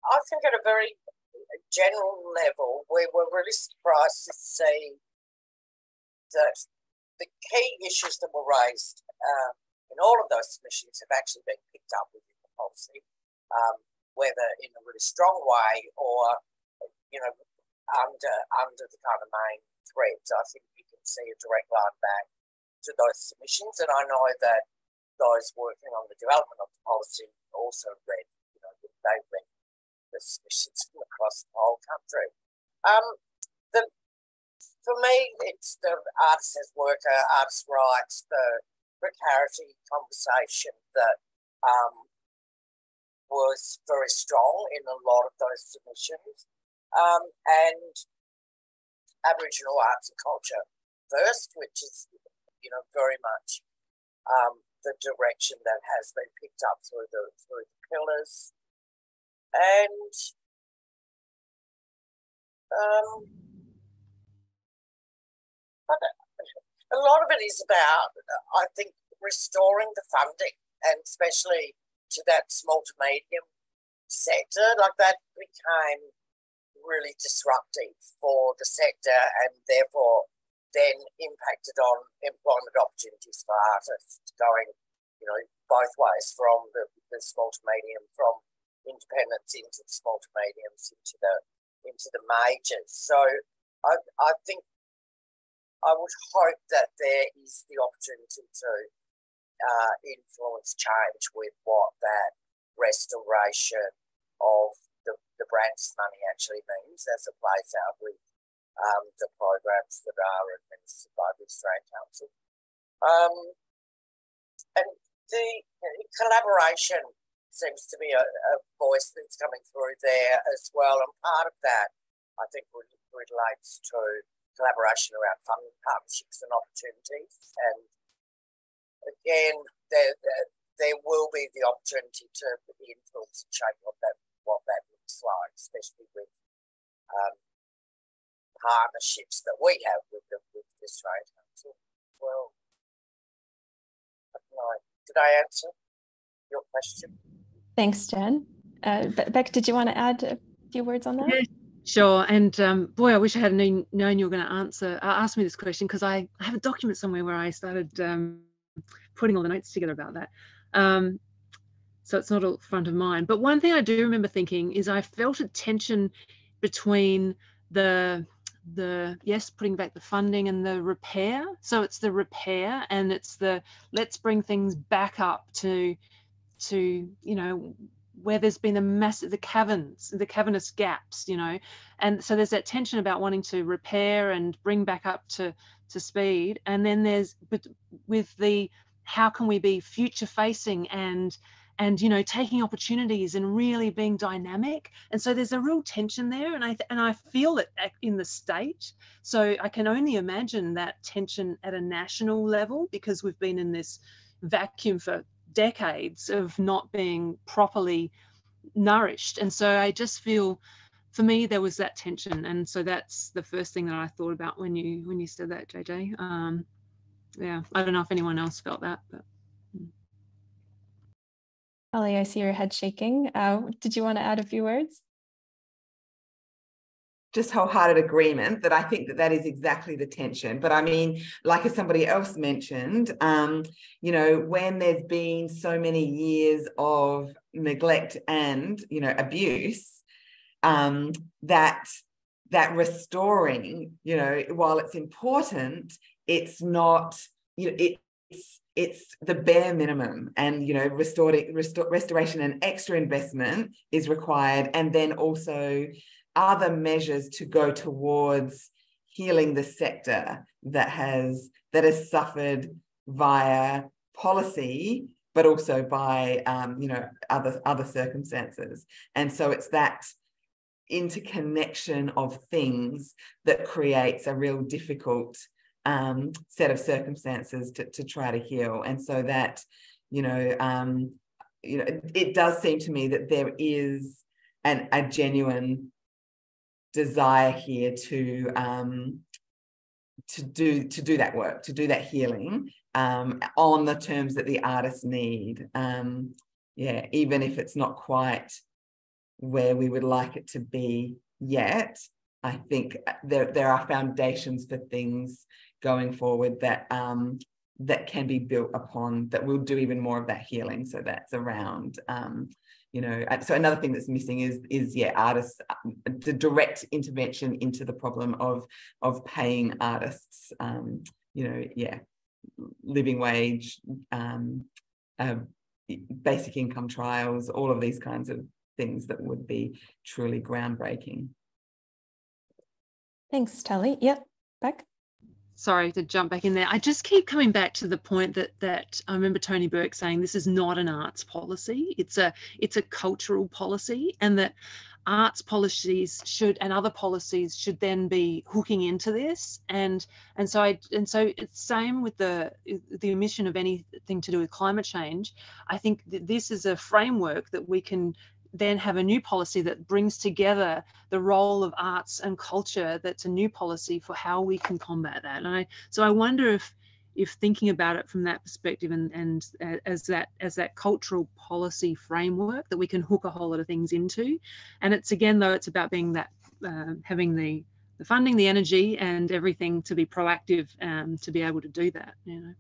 I think at a very general level, we were really surprised to see that the key issues that were raised in all of those submissions have actually been picked up within the policy, whether in a really strong way or, you know, under the kind of main threads. I think you can see a direct line back to those submissions, and I know that those working on the development of the policy also read, you know, they read the submissions from across the whole country. For me, it's the artist as worker, artist rights, the precarity conversation that was very strong in a lot of those submissions, and Aboriginal arts and culture first, which is, you know, very much the direction that has been picked up through the pillars. And but a lot of it is about, I think, restoring the funding, and especially to that small to medium sector. Like, that became really disruptive for the sector, and therefore then impacted on employment opportunities for artists, going, you know, both ways, from the small to medium, from independents into the small to mediums, into the majors. So I think I would hope that there is the opportunity to influence change with what that restoration of the branch money actually means as it plays out with the programs that are administered by the Australian Council. And the collaboration seems to be a voice that's coming through there as well. And part of that, I think, relates to collaboration around funding partnerships and opportunities. And again, there will be the opportunity to influence and shape what that looks looks like, especially with partnerships that we have with the Australian Council. Well, did I answer your question? Thanks, Jen. Becc, did you want to add a few words on that? Yeah, sure. And boy, I wish I had known you were going to ask me this question, because I have a document somewhere where I started putting all the notes together about that. So it's not all front of mind. But one thing I do remember thinking is I felt a tension between the yes, putting back the funding and the repair. So it's the repair and it's the let's bring things back up to you know, where there's been the cavernous gaps, you know, and so there's that tension about wanting to repair and bring back up to speed. And then but with the how can we be future facing and you know, taking opportunities and really being dynamic. And so there's a real tension there, and I feel it in the state. So I can only imagine that tension at a national level, because we've been in this vacuum for decades of not being properly nourished. And so I just feel, for me, there was that tension. And so that's the first thing that I thought about when you said that, JJ. Yeah, I don't know if anyone else felt that, but. Tully, I see your head shaking. Did you want to add a few words? Just wholehearted agreement that I think that is exactly the tension. But I mean, like as somebody else mentioned, you know, when there's been so many years of neglect and, you know, abuse, that restoring, you know, while it's important, it's not, you know, it's the bare minimum, and you know, restoration and extra investment is required, and then also other measures to go towards healing the sector that has suffered via policy, but also by you know, other circumstances. And so it's that interconnection of things that creates a real difficult set of circumstances to try to heal. And so that, you know, it does seem to me that there is a genuine desire here to do that work, to do that healing on the terms that the artists need. Yeah, even if it's not quite where we would like it to be yet, I think there are foundations for things going forward that that can be built upon, that will do even more of that healing. So that's around, you know, so another thing that's missing is yeah, artists, the direct intervention into the problem of paying artists, you know, yeah, living wage, basic income trials, all of these kinds of things that would be truly groundbreaking. Thanks, Tully. Yep, Becc. Sorry to jump back in there. I just keep coming back to the point that I remember Tony Burke saying this is not an arts policy. It's a cultural policy, and that arts policies should, and other policies should then be hooking into this. And so it's same with the omission of anything to do with climate change. I think that this is a framework that we can then have a new policy that brings together the role of arts and culture. That's a new policy for how we can combat that. And so I wonder if thinking about it from that perspective and as that cultural policy framework that we can hook a whole lot of things into. And it's, again, though, it's about being that having the funding, the energy, and everything to be proactive to be able to do that, you know.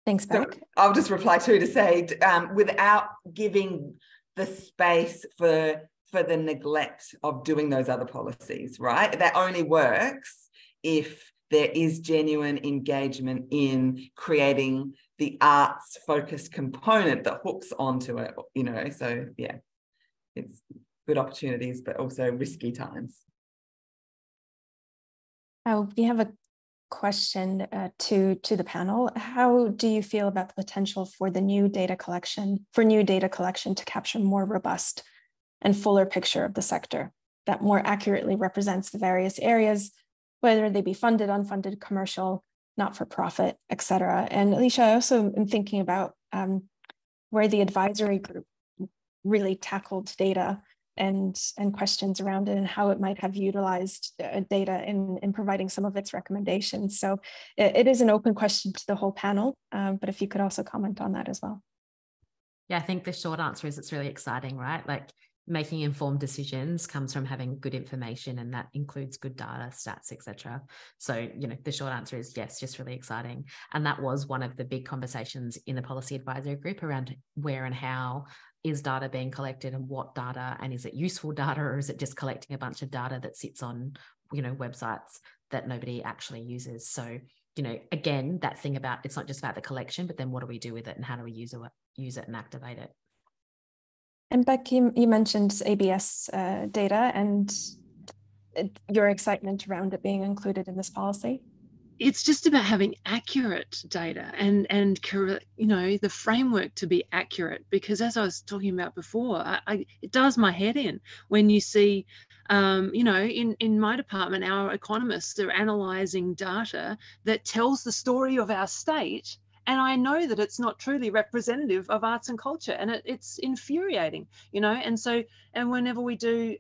Thanks, Becc. So I'll just reply to say, without giving the space for the neglect of doing those other policies, right? That only works if there is genuine engagement in creating the arts-focused component that hooks onto it, you know. So yeah, it's good opportunities, but also risky times. We have a question to the panel. How do you feel about the potential for new data collection to capture more robust and fuller picture of the sector that more accurately represents the various areas, whether they be funded, unfunded, commercial, not-for-profit, etc.? And Alysha, I also am thinking about where the advisory group really tackled data and questions around it and how it might have utilized data in providing some of its recommendations. So it is an open question to the whole panel, but if you could also comment on that as well. Yeah, I think the short answer is it's really exciting, right? Like making informed decisions comes from having good information, and that includes good data, stats, etc. So, the short answer is yes, just really exciting. And that was one of the big conversations in the policy advisory group around where and how is data being collected and what data, and is it useful data, or is it just collecting a bunch of data that sits on, websites that nobody actually uses? So, again, that thing about it's not just about the collection, but then what do we do with it and how do we use it and activate it? And Becc, you mentioned ABS data and your excitement around it being included in this policy. It's just about having accurate data and the framework to be accurate, because as I was talking about before, it does my head in when you see, in my department, our economists are analysing data that tells the story of our state, and I know that it's not truly representative of arts and culture, and it's infuriating, and whenever we do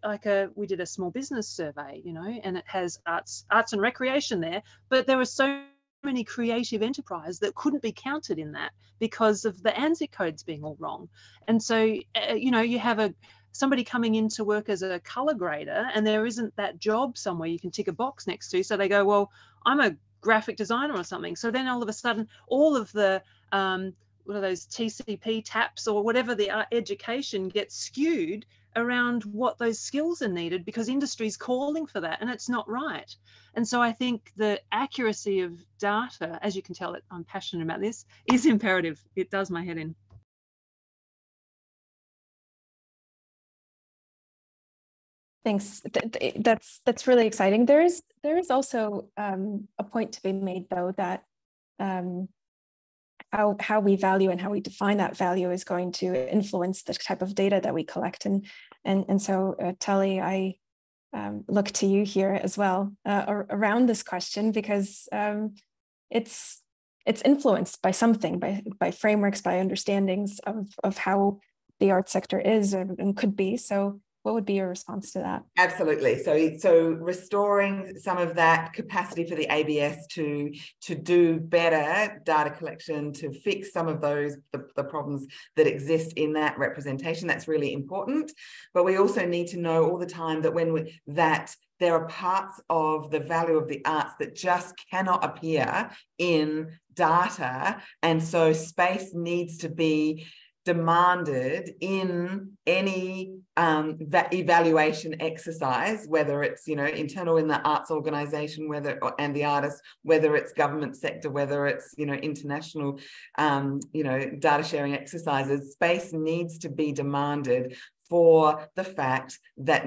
we did a small business survey, and it has arts and recreation there, but there are so many creative enterprise that couldn't be counted in that because of the ANZIC codes being all wrong. And so, you have somebody coming in to work as a colour grader, and there isn't that job somewhere you can tick a box next to. So they go, well, I'm a graphic designer or something. So then all of a sudden, all of the what are those TCP taps or whatever the education gets skewed around what those skills are needed because industry's calling for that, and it's not right. And so I think the accuracy of data, as you can tell, I'm passionate about this, is imperative. It does my head in. Thanks. That's really exciting. There is also a point to be made, though, that how we value and how we define that value is going to influence the type of data that we collect. And so, Tully, I look to you here as well around this question, because it's influenced by something, by frameworks, by understandings of how the arts sector is and could be. So what would be your response to that? Absolutely. So restoring some of that capacity for the ABS to do better data collection, to fix some of the problems that exist in that representation, that's really important. But we also need to know all the time that there are parts of the value of the arts that just cannot appear in data. And so space needs to be demanded in any evaluation exercise, whether it's internal in the arts organisation, and the artist, whether it's government sector, whether it's international data sharing exercises. Space needs to be demanded for the fact that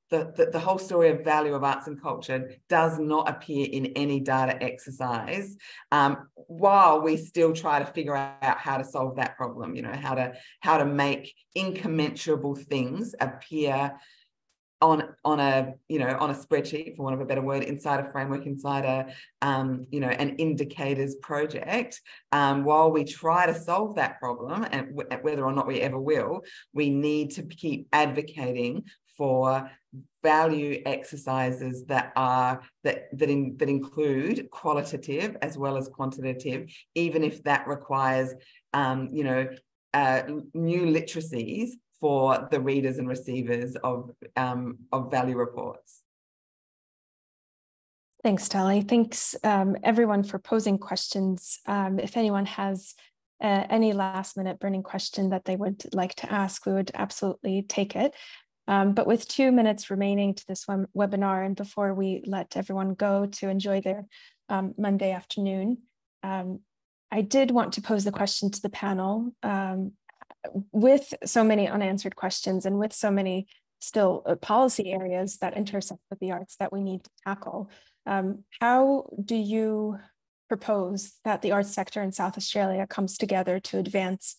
the whole story of value of arts and culture does not appear in any data exercise, while we still try to figure out how to solve that problem, how to make incommensurable things appear on a spreadsheet, for want of a better word, inside a framework, inside an indicators project. While we try to solve that problem, and whether or not we ever will, we need to keep advocating for value exercises that include qualitative as well as quantitative, even if that requires new literacies for the readers and receivers of value reports. Thanks, Tully. Thanks everyone for posing questions. If anyone has any last minute burning question that they would like to ask, we would absolutely take it. But with 2 minutes remaining to this webinar, and before we let everyone go to enjoy their Monday afternoon, I did want to pose the question to the panel. With so many unanswered questions and with so many still policy areas that intersect with the arts that we need to tackle, how do you propose that the arts sector in South Australia comes together to advance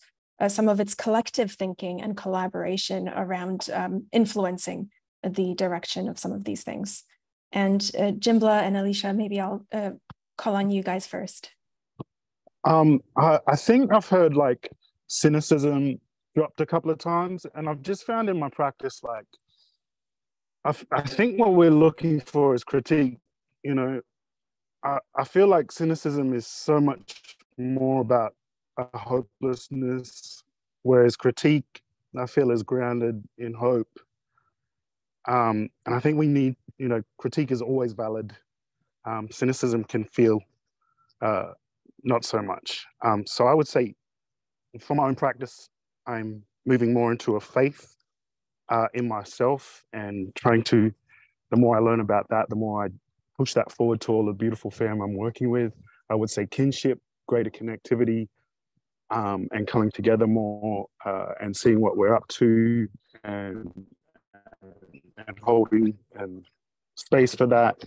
some of its collective thinking and collaboration around influencing the direction of some of these things? And Jimbla and Alysha, maybe I'll call on you guys first. I think I've heard cynicism dropped a couple of times, and I've just found in my practice, like, I think what we're looking for is critique. You know, I feel like cynicism is so much more about a hopelessness, whereas critique, I feel, is grounded in hope. And I think we need, you know, critique is always valid. Cynicism can feel not so much. So I would say, for my own practice, I'm moving more into a faith in myself, and trying to, the more I learn about that, the more I push that forward to all the beautiful fam I'm working with. I would say kinship, greater connectivity, and coming together more, and seeing what we're up to, and holding and space for that.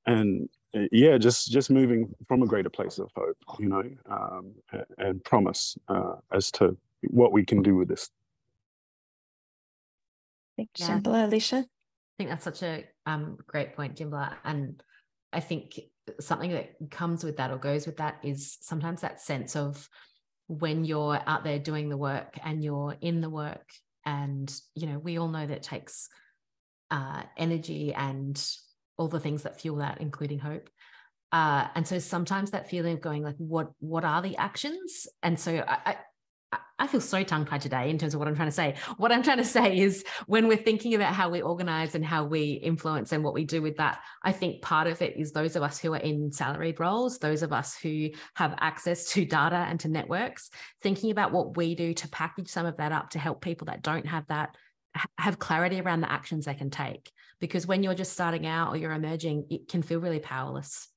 And yeah, just moving from a greater place of hope, you know, and promise as to what we can do with this. Thanks, Jimbla. Alysha? I think that's such a great point, Jimbla. And I think something that comes with that or goes with that is sometimes that sense of when you're out there doing the work and you're in the work, and, you know, we all know that it takes energy and all the things that fuel that, including hope. And so sometimes that feeling of going like, what are the actions? And so I feel so tongue-tied today in terms of what I'm trying to say. What I'm trying to say is, when we're thinking about how we organise and how we influence and what we do with that, I think part of it is those of us who are in salaried roles, those of us who have access to data and to networks, thinking about what we do to package some of that up to help people that don't have that have clarity around the actions they can take. Because when you're just starting out or you're emerging, it can feel really powerless.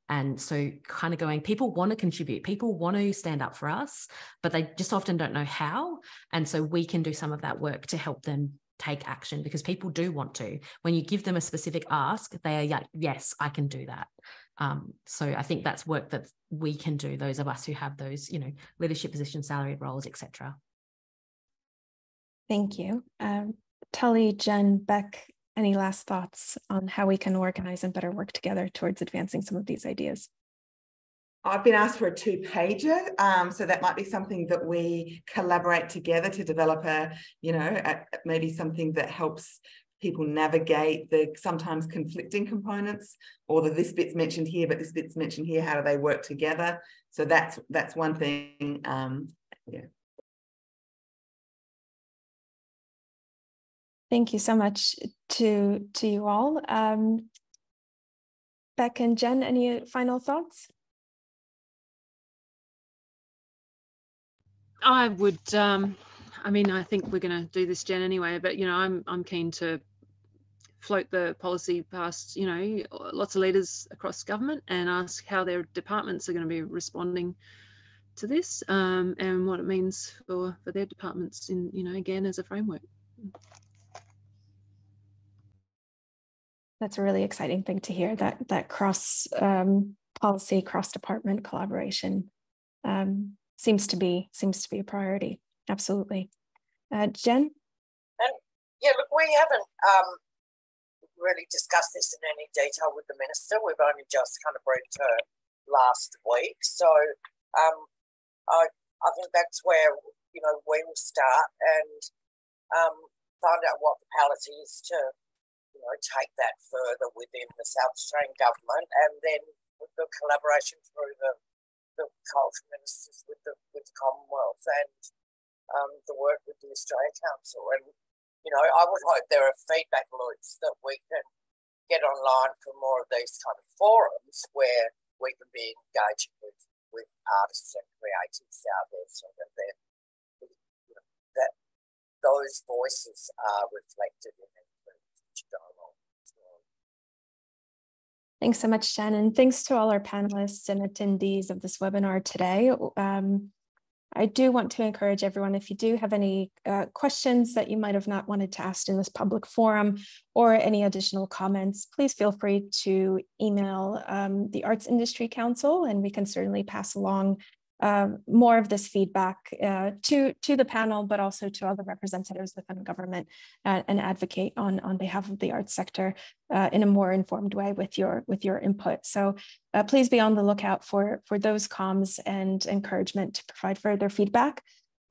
And so kind of going, people want to contribute, people want to stand up for us, but they just often don't know how. And so we can do some of that work to help them take action, because people do want to. When you give them a specific ask, they are like, yes, I can do that. So I think that's work that we can do, those of us who have those, you know, leadership positions, salaried roles, etc. Thank you. Tully, Jen, Becc, any last thoughts on how we can organise and better work together towards advancing some of these ideas? I've been asked for a 2-pager, so that might be something that we collaborate together to develop maybe something that helps people navigate the sometimes conflicting components, or this bit's mentioned here, but this bit's mentioned here. How do they work together? So that's one thing. Yeah. Thank you so much to you all. Becc and Jen, any final thoughts? I would, I mean, I think we're going to do this, Jen, anyway, but, you know, I'm keen to float the policy past, you know, lots of leaders across government and ask how their departments are going to be responding to this, and what it means for their departments in, you know, again, as a framework. That's a really exciting thing to hear, that cross policy, cross department collaboration seems to be a priority. Absolutely. Jen? Yeah, look, we haven't really discussed this in any detail with the Minister. We've only just kind of briefed her last week. So I think that's where, you know, we will start and find out what the policy is to, you know, take that further within the South Australian government, and then with the collaboration through the culture ministers with the Commonwealth and the work with the Australia Council. And, you know, I would hope there are feedback loops that we can get online for more of these kind of forums where we can be engaging with artists and creatives out there, so that that those voices are reflected in future dialogue as well. Thanks so much, Jen, and thanks to all our panelists and attendees of this webinar today. I do want to encourage everyone, if you do have any questions that you might have not wanted to ask in this public forum, or any additional comments, please feel free to email the Arts Industry Council, and we can certainly pass along more of this feedback to the panel, but also to other representatives within government, and advocate on behalf of the arts sector in a more informed way with your input. So please be on the lookout for those comms and encouragement to provide further feedback.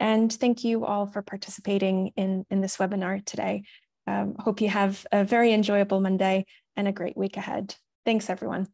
And thank you all for participating in this webinar today. Hope you have a very enjoyable Monday and a great week ahead. Thanks, everyone.